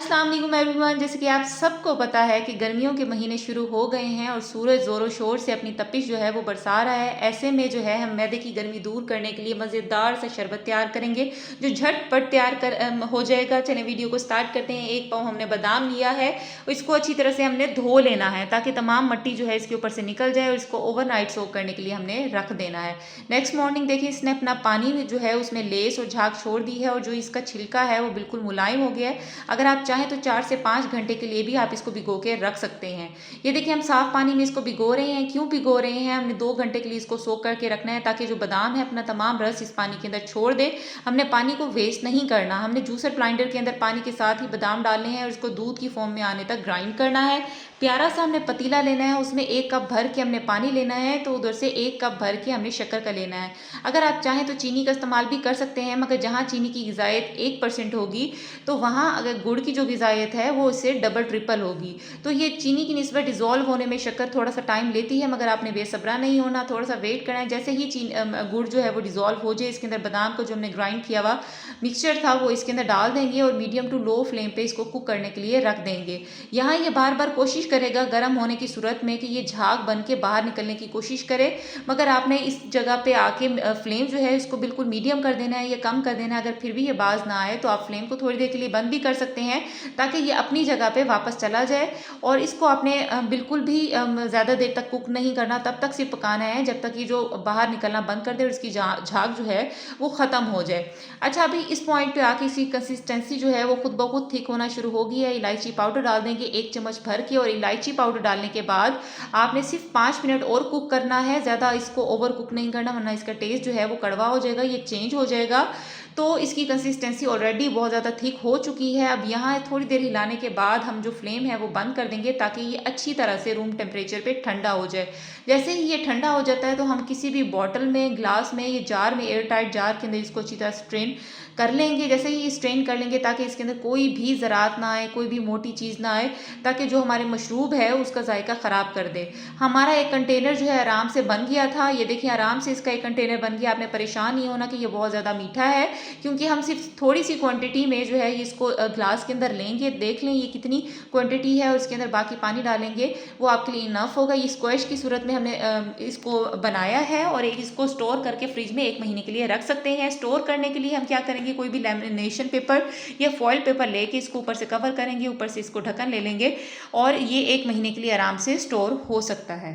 अस्सलाम वालेकुम एवरीवन। जैसे कि आप सबको पता है कि गर्मियों के महीने शुरू हो गए हैं और सूरज ज़ोरों शोर से अपनी तपिश जो है वो बरसा रहा है। ऐसे में जो है हम मैदे की गर्मी दूर करने के लिए मज़ेदार सा शरबत तैयार करेंगे जो झटपट हो जाएगा। चलें वीडियो को स्टार्ट करते हैं। 1 पाव हमने बादाम लिया है, इसको अच्छी तरह से हमने धो लेना है ताकि तमाम मट्टी जो है इसके ऊपर से निकल जाए और इसको ओवरनाइट सोक करने के लिए हमने रख देना है। नेक्स्ट मॉर्निंग देखिए इसने अपना पानी जो है उसमें लेस और झाग छोड़ दी है और जो इसका छिलका है वो बिल्कुल मुलायम हो गया है। अगर आप चाहें तो 4 से 5 घंटे के लिए भी आप इसको भिगो के रख सकते हैं। ये देखिए हम साफ पानी में इसको भिगो रहे हैं। क्यों भिगो रहे हैं? हमने 2 घंटे के लिए इसको सोक करके रखना है ताकि जो बादाम है अपना तमाम रस इस पानी के अंदर छोड़ दे। हमने पानी को वेस्ट नहीं करना। हमने जूसर ब्लाइंडर के अंदर पानी के साथ ही बादाम डालने हैं और इसको दूध की फॉर्म में आने तक ग्राइंड करना है। प्यारा सा हमने पतीला लेना है, उसमें 1 कप भर के हमने पानी लेना है, तो उधर से 1 कप भर के हमने शक्कर का लेना है। अगर आप चाहें तो चीनी का इस्तेमाल भी कर सकते हैं, मगर जहाँ चीनी की ग़िज़ायत 1% होगी तो वहाँ अगर गुड़ की जो ग़िज़ायत है वो इससे डबल ट्रिपल होगी। तो ये चीनी की निस्बत डिज़ोल्व होने में शक्कर थोड़ा सा टाइम लेती है, मगर आपने बेसब्रा नहीं होना, थोड़ा सा वेट करना है। जैसे ही गुड़ जो है वो डिज़ोल्व हो जाए, इसके अंदर बादाम को जो हमने ग्राइंड किया हुआ मिक्सचर था वो इसके अंदर डाल देंगे और मीडियम टू लो फ्लेम पे इसको कुक करने के लिए रख देंगे। यहाँ ये बार बार कोशिश करेगा गर्म होने की सूरत में कि ये झाग बन के बाहर निकलने की कोशिश करे, मगर आपने इस जगह पे आके फ्लेम जो है इसको बिल्कुल मीडियम कर देना है या कम कर देना है। अगर फिर भी ये बाज ना आए तो आप फ्लेम को थोड़ी देर के लिए बंद भी कर सकते हैं ताकि ये अपनी जगह पे वापस चला जाए। और इसको आपने बिल्कुल भी ज़्यादा देर तक कुक नहीं करना, तब तक सिर्फ पकाना है जब तक ये जो बाहर निकलना बंद कर दे और इसकी झाग जो है वो ख़त्म हो जाए। अच्छा, अभी इस पॉइंट पे आके इसकी कंसिस्टेंसी जो है वो खुद ब खुद थिक होना शुरू हो गई है। इलायची पाउडर डाल देंगे 1 चम्मच भर के, और इलायची पाउडर डालने के बाद आपने सिर्फ 5 मिनट और कुक करना है। ज़्यादा इसको ओवर कुक नहीं करना, वरना इसका टेस्ट जो है वो कड़वा हो जाएगा, ये चेंज हो जाएगा। तो इसकी कंसिस्टेंसी ऑलरेडी बहुत ज़्यादा थिक हो चुकी है। अब यहाँ थोड़ी देर हिलाने के बाद हम जो फ्लेम है वो बंद कर देंगे ताकि ये अच्छी तरह से रूम टेम्परेचर पे ठंडा हो जाए। जैसे ही ये ठंडा हो जाता है तो हम किसी भी बॉटल में, ग्लास में या जार में, एयर टाइट जार के अंदर इसको अच्छी तरह स्ट्रेन कर लेंगे। जैसे ही स्ट्रेन कर लेंगे ताकि इसके अंदर कोई भी ज़रात ना आए, कोई भी मोटी चीज़ ना आए, ताकि जो हमारे मशरूब है उसका जायका ख़राब कर दे। हमारा एक कंटेनर जो है आराम से बन गया था। ये देखिए आराम से इसका एक कंटेनर बन गया। आपने परेशान नहीं होना कि ये बहुत ज़्यादा मीठा है, क्योंकि हम सिर्फ थोड़ी सी क्वांटिटी में जो है इसको ग्लास के अंदर लेंगे। देख लें ये कितनी क्वांटिटी है और इसके अंदर बाकी पानी डालेंगे, वो आपके लिए इनफ होगा। ये स्क्वैश की सूरत में हमने इसको बनाया है और इसको स्टोर करके फ्रिज में 1 महीने के लिए रख सकते हैं। स्टोर करने के लिए हम क्या करेंगे, कोई भी लैमिनेशन पेपर या फॉइल पेपर लेके इसको ऊपर से कवर करेंगे, ऊपर से इसको ढक्कन ले लेंगे और ये 1 महीने के लिए आराम से स्टोर हो सकता है।